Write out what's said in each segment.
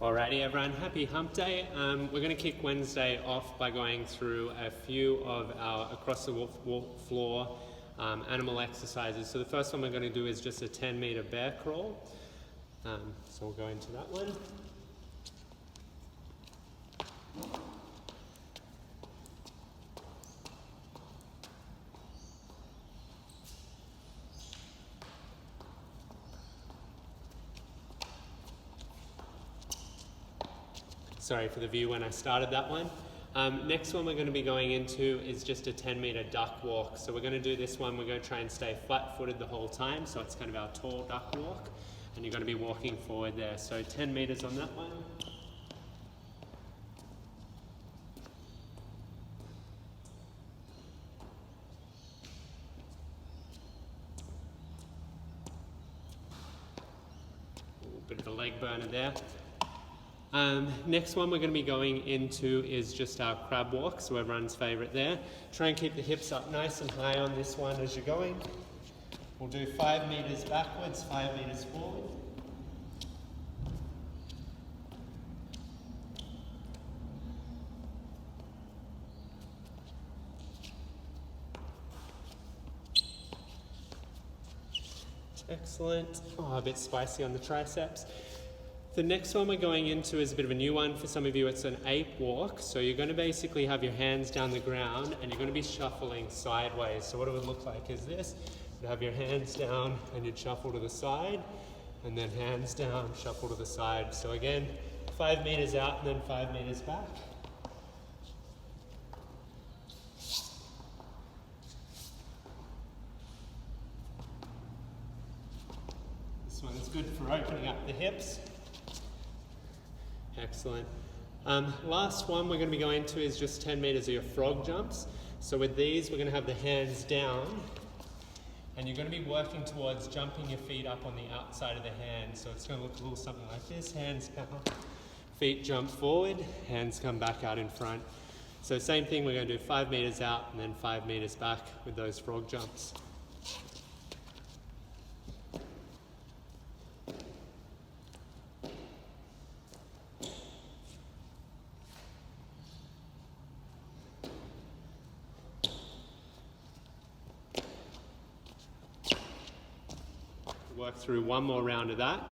Alrighty everyone, happy hump day. We're going to kick Wednesday off by going through a few of our across the floor animal exercises. So the first one we're going to do is just a 10-meter bear crawl. So we'll go into that one. Sorry for the view when I started that one. Next one we're going to be going into is just a 10-meter duck walk. So we're going to do this one, we're going to try and stay flat-footed the whole time, so it's kind of our tall duck walk, and you're going to be walking forward there. So 10 meters on that one. A bit of a leg burner there. Next one we're going to be going into is just our crab walk, so everyone's favourite there. Try and keep the hips up nice and high on this one as you're going. We'll do 5 meters backwards, 5 meters forward. Excellent. Oh, a bit spicy on the triceps. The next one we're going into is a bit of a new one. For some of you, it's an ape walk. So you're going to basically have your hands down the ground and you're going to be shuffling sideways. So what it would look like is this. You'd have your hands down and you'd shuffle to the side, and then hands down, shuffle to the side. So again, 5 meters out and then 5 meters back. This one is good for opening up the hips. Excellent. Last one we're going to be going to is just 10 meters of your frog jumps. So with these, we're going to have the hands down, and you're going to be working towards jumping your feet up on the outside of the hand. So it's going to look a little something like this. Hands come up, feet jump forward, hands come back out in front. So same thing, we're going to do 5 meters out and then 5 meters back with those frog jumps. Work through one more round of that.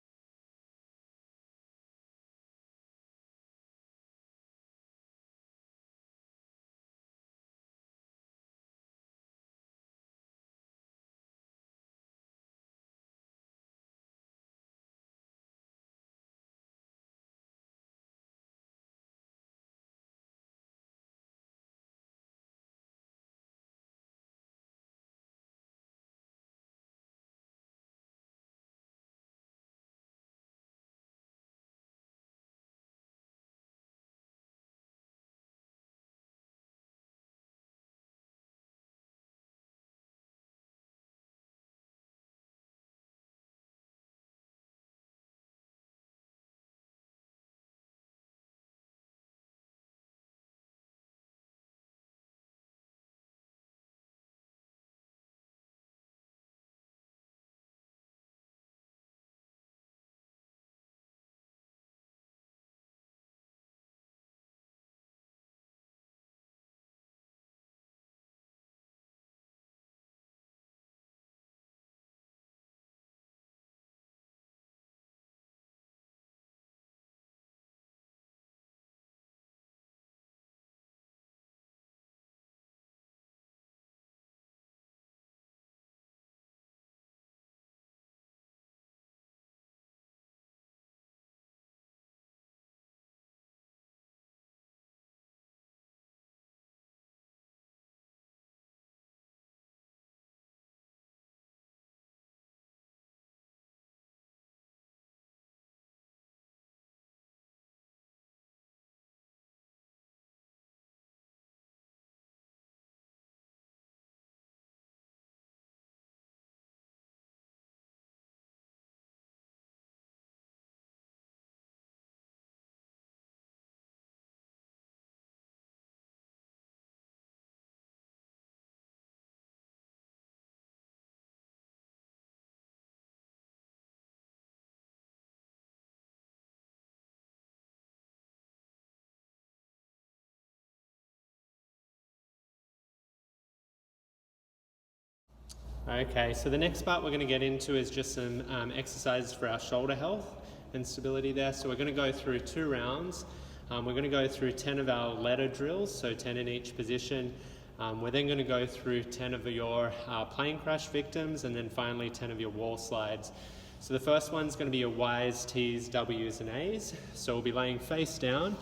Okay, so the next part we're going to get into is just some exercises for our shoulder health and stability there. So we're going to go through 2 rounds. We're going to go through 10 of our ladder drills, so 10 in each position. We're then going to go through 10 of your plane crash victims, and then finally 10 of your wall slides. So the first one's going to be your Ys, Ts, Ws and As. So we'll be laying face down.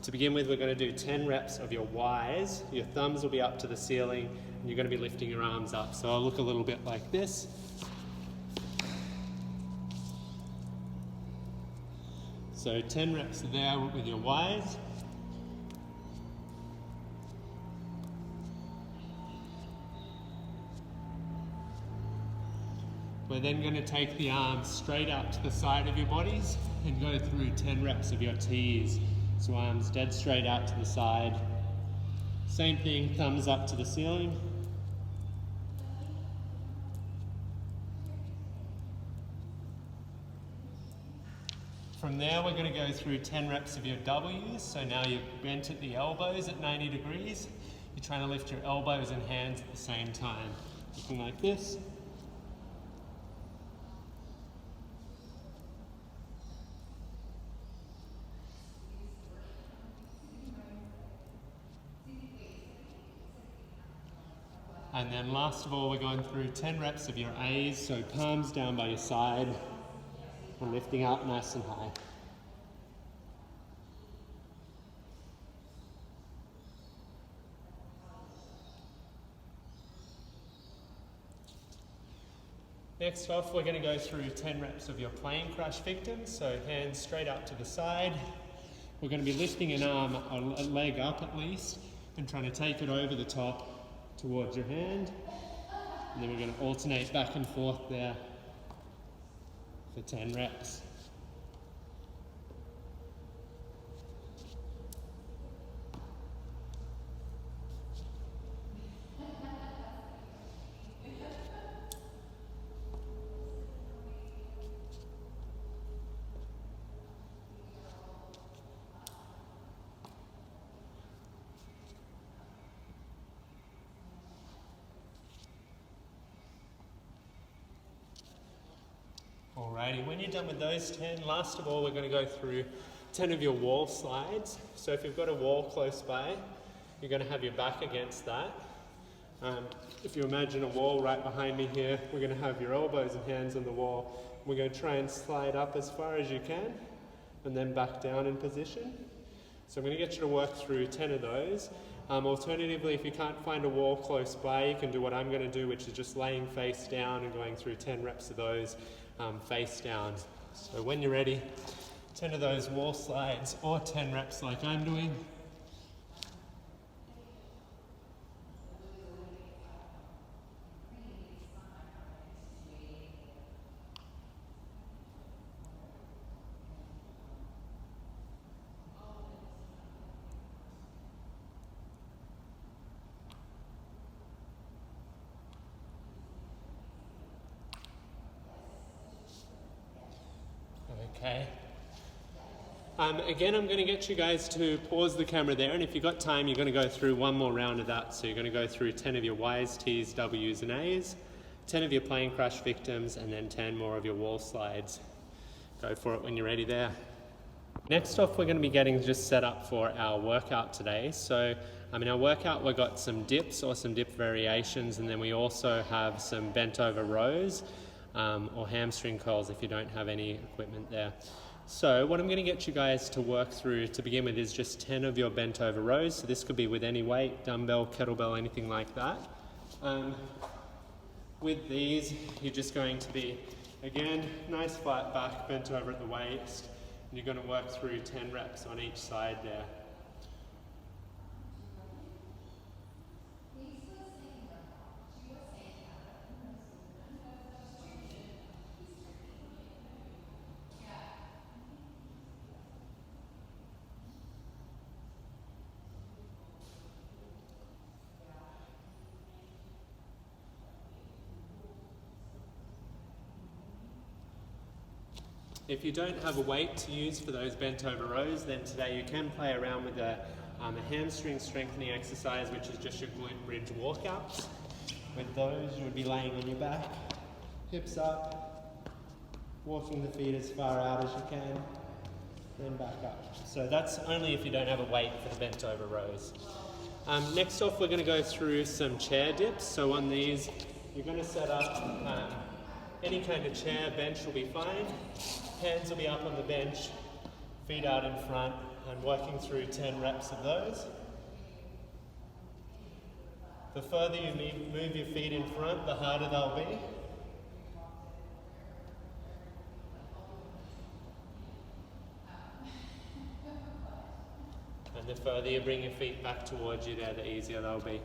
To begin with, we're going to do 10 reps of your Ys. Your thumbs will be up to the ceiling and you're going to be lifting your arms up. So I'll look a little bit like this. So 10 reps there with your Ys. We're then going to take the arms straight out to the side of your bodies and go through 10 reps of your Ts. So arms dead straight out to the side. Same thing, thumbs up to the ceiling. From there we're going to go through 10 reps of your Ws. So now you're bent at the elbows at 90 degrees. You're trying to lift your elbows and hands at the same time. Looking like this. And then last of all, we're going through 10 reps of your A's, so palms down by your side and lifting up nice and high. Next off, we're going to go through 10 reps of your plane crash victims, so hands straight up to the side. We're going to be lifting an arm, a leg up at least, and trying to take it over the top towards your hand, and then we're going to alternate back and forth there for 10 reps. Alrighty, when you're done with those 10, last of all we're going to go through 10 of your wall slides. So if you've got a wall close by, you're going to have your back against that. If you imagine a wall right behind me here, we're going to have your elbows and hands on the wall. We're going to try and slide up as far as you can and then back down in position. So I'm going to get you to work through 10 of those. Alternatively, if you can't find a wall close by, you can do what I'm going to do, which is just laying face down and going through 10 reps of those face down. So when you're ready, 10 of those wall slides or 10 reps like I'm doing. Okay. Again, I'm going to get you guys to pause the camera there, and if you've got time, you're going to go through one more round of that. So you're going to go through 10 of your Ys, Ts, Ws and As, 10 of your plane crash victims, and then 10 more of your wall slides. Go for it when you're ready there. Next off, we're going to be getting just set up for our workout today. So in our workout, we've got some dips or some dip variations, and then we also have some bent over rows. Or hamstring curls if you don't have any equipment there. So what I'm going to get you guys to work through to begin with is just 10 of your bent over rows. So this could be with any weight, dumbbell, kettlebell, anything like that. With these, you're just going to be, again, nice flat back, bent over at the waist. And you're going to work through 10 reps on each side there. If you don't have a weight to use for those bent over rows, then today you can play around with a hamstring strengthening exercise, which is just your glute bridge walkouts. With those, you would be laying on your back, hips up, walking the feet as far out as you can, then back up. So that's only if you don't have a weight for the bent over rows. Next off, we're going to go through some chair dips. So on these, you're going to set up any kind of chair, bench will be fine. Hands will be up on the bench, feet out in front, and working through 10 reps of those. The further you move your feet in front, the harder they'll be. And the further you bring your feet back towards you there, the easier they'll be.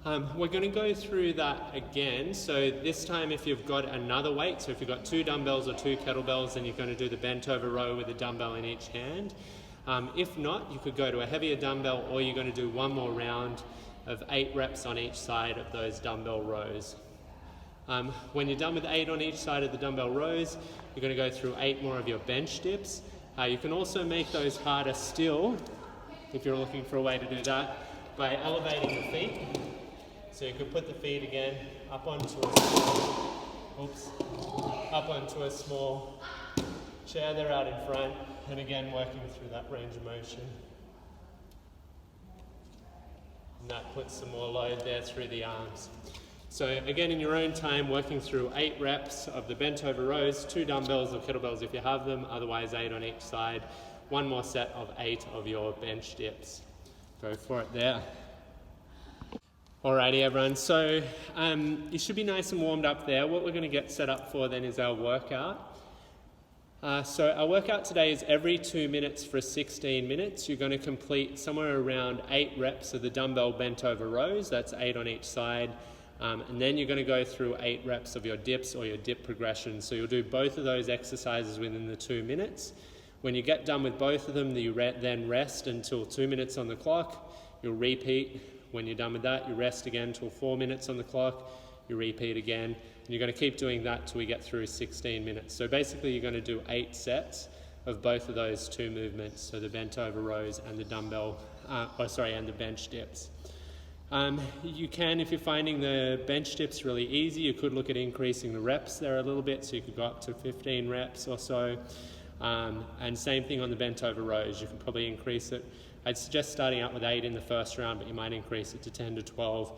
We're going to go through that again. So this time if you've got another weight, so if you've got 2 dumbbells or 2 kettlebells, then you're going to do the bent over row with a dumbbell in each hand. If not, you could go to a heavier dumbbell, or you're going to do one more round of 8 reps on each side of those dumbbell rows. When you're done with 8 on each side of the dumbbell rows, you're going to go through 8 more of your bench dips. You can also make those harder still, if you're looking for a way to do that, by elevating the feet. So you could put the feet again up onto a small chair there out in front, and again working through that range of motion. And that puts some more load there through the arms. So again, in your own time, working through 8 reps of the bent over rows, 2 dumbbells or kettlebells if you have them, otherwise 8 on each side. One more set of 8 of your bench dips. Go for it there. Alrighty everyone, so you should be nice and warmed up there. What we're going to get set up for then is our workout. So our workout today is every 2 minutes for 16 minutes. You're going to complete somewhere around 8 reps of the dumbbell bent over rows. That's 8 on each side. And then you're going to go through 8 reps of your dips or your dip progression. So you'll do both of those exercises within the 2 minutes. When you get done with both of them, you then rest until 2 minutes on the clock. You'll repeat. When you're done with that, you rest again until 4 minutes on the clock. You repeat again. And you're going to keep doing that till we get through 16 minutes. So basically you're going to do 8 sets of both of those 2 movements. So the bent over rows and the dumbbell, and the bench dips. You can, if you're finding the bench dips really easy, you could look at increasing the reps there a little bit, so you could go up to 15 reps or so. And same thing on the bent over rows, you can probably increase it. I'd suggest starting out with 8 in the first round, but you might increase it to 10 to 12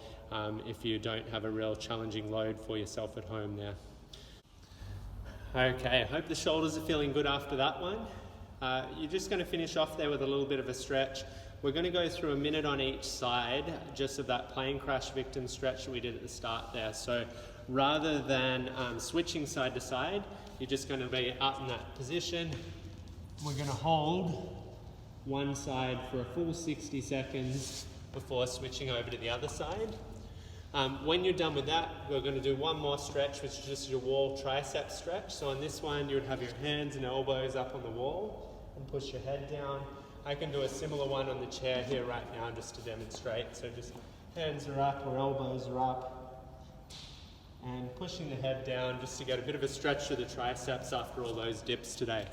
if you don't have a real challenging load for yourself at home there. Okay, I hope the shoulders are feeling good after that one. You're just going to finish off there with a little bit of a stretch. We're going to go through a minute on each side, just of that plane crash victim stretch that we did at the start there. So rather than switching side to side, you're just going to be up in that position. We're going to hold one side for a full 60 seconds before switching over to the other side. When you're done with that, we're going to do one more stretch, which is just your wall tricep stretch. So on this one, you would have your hands and elbows up on the wall and push your head down. I can do a similar one on the chair here right now just to demonstrate. So just hands are up or elbows are up and pushing the head down just to get a bit of a stretch to the triceps after all those dips today.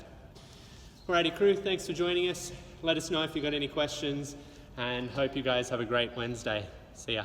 Alrighty crew, thanks for joining us. Let us know if you've got any questions and hope you guys have a great Wednesday. See ya.